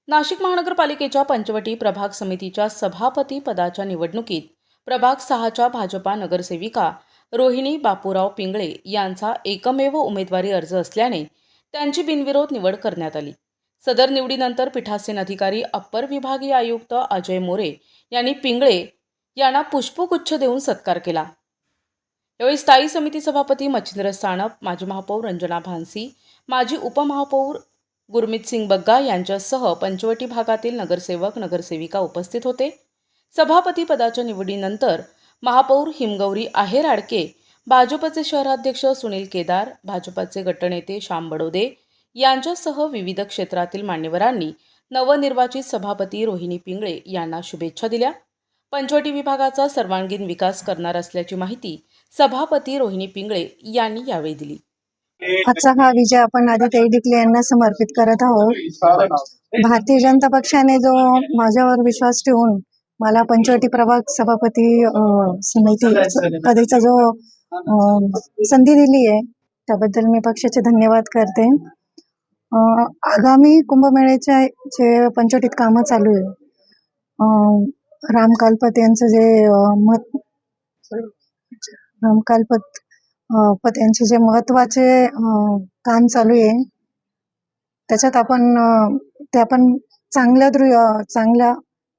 नाशिक महानगरपालिकेच्या पंचवटी प्रभाग समितीच्या सभापती पदाच्या निवडणुकीत प्रभाग 6च्या भाजपा नगरसेविका रोहिणी बापूराव पिंगळे यांचा एकमेव उमेदवारी अर्ज असल्याने त्यांची बिनविरोध निवड करण्यात आली। सदर निवडीनंतर पीठासीन अधिकारी अप्पर विभागीय आयुक्त अजय मोरे यांनी पिंगळे यांना पुष्पगुच्छ देऊन सत्कार केला। यावेळी स्थायी समिती सभापती मच्छिंद्र सानप, माजी महापौर रंजना भानसी, माजी उपमहापौर गुरमीत सिंग बग्गा यांच्यासह पंचवटी भागातील नगरसेवक नगरसेविका उपस्थित होते। सभापती पदाच्या निवडीनंतर महापौर हिमगौरी आहेर-आडके, भाजपचे शहराध्यक्ष सुनील केदार, भाजपचे गटनेते श्याम बडोदे यांच्यासह विविध क्षेत्रातील मान्यवरांनी नवनिर्वाचित सभापती रोहिणी पिंगळे यांना शुभेच्छा दिल्या। पंचवटी विभागाचा सर्वांगीण विकास करणार असल्याची माहिती सभापती रोहिणी पिंगळे यांनी यावेळी दिली। आजचा हा विजय आपण आदित्य डिकले यांना समर्पित करत आहोत। भारतीय जनता पक्षाने जो माझ्यावर विश्वास ठेवून मला पंचवटी प्रभाग सभापती समिती पदाचा जो संधी दिली आहे त्याबद्दल मी पक्षाचे धन्यवाद करते। आगामी कुंभमेळ्याचे जे पंचवटीत कामं चालू आहे, रामकालपत यांचं जे रामकालपत यांचे जे महत्वाचे काम चालू आहे त्याच्यात आपण चांगल्या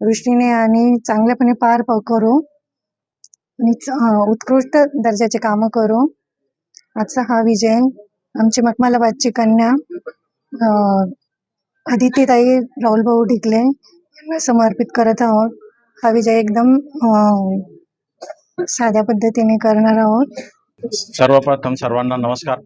दृष्टीने आणि चांगल्यापणे पार करू आणि उत्कृष्ट दर्जाचे कामं करू। आजचा हा विजय आमची मखमालाबादची कन्या आदित्यताई राहुलभाऊ ढिकले यांना समर्पित करत आहोत। हा विजय एकदम साध्या पद्धतीने करणार आहोत। सर्वप्रथम सर्वांना नमस्कार।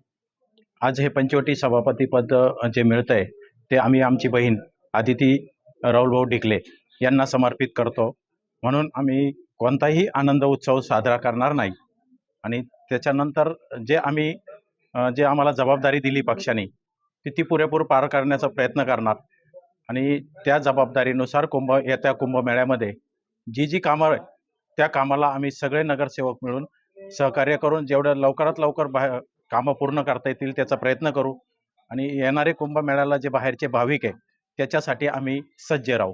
आज हे पंचवटी सभापती पद जे मिळतंय ते आम्ही आमची बहीण आदिती राहुलभाऊ ढिकले यांना समर्पित करतो, म्हणून आम्ही कोणताही आनंद उत्सव साजरा करणार नाही आणि त्याच्यानंतर जे आम्हाला जबाबदारी दिली पक्षाने ती पुरेपूर पार करण्याचा प्रयत्न करणार आणि त्या जबाबदारीनुसार येत्या कुंभमेळ्यामध्ये जी कामं आहे त्या कामाला आम्ही सगळे नगरसेवक मिळून सहकार्य करून जेवढं लवकरात लवकर कामं पूर्ण करता येतील त्याचा प्रयत्न करू आणि येणारे कुंभमेळ्याला जे बाहेरचे भाविक आहे त्याच्यासाठी आम्ही सज्ज राहू।